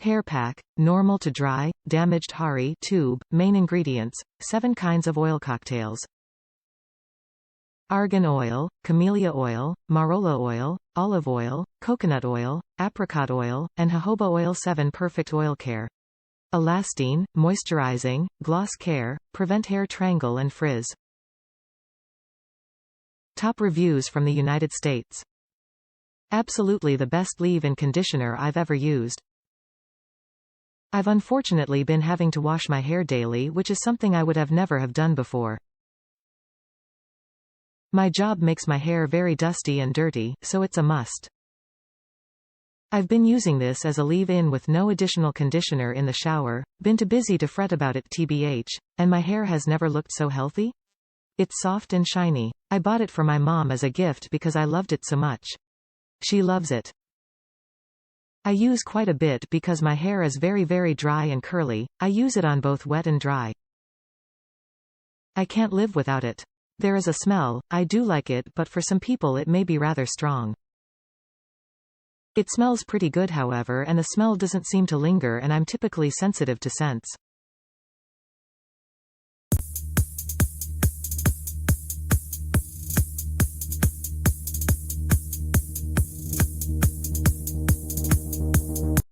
Hair pack, normal to dry, damaged hari tube. Main ingredients, 7 kinds of oil cocktails. Argan oil, camellia oil, marola oil, olive oil, coconut oil, apricot oil, and jojoba oil. 7 Perfect oil care. Elastine, moisturizing, gloss care, prevent hair trangle and frizz. Top reviews from the United States. Absolutely the best leave-in conditioner I've ever used. I've unfortunately been having to wash my hair daily, which is something I would have never have done before. My job makes my hair very dusty and dirty, so it's a must. I've been using this as a leave-in with no additional conditioner in the shower, been too busy to fret about it tbh, and my hair has never looked so healthy. It's soft and shiny. I bought it for my mom as a gift because I loved it so much. She loves it. I use quite a bit because my hair is very dry and curly. I use it on both wet and dry. I can't live without it. There is a smell, I do like it, but for some people it may be rather strong. It smells pretty good however, and the smell doesn't seem to linger, and I'm typically sensitive to scents.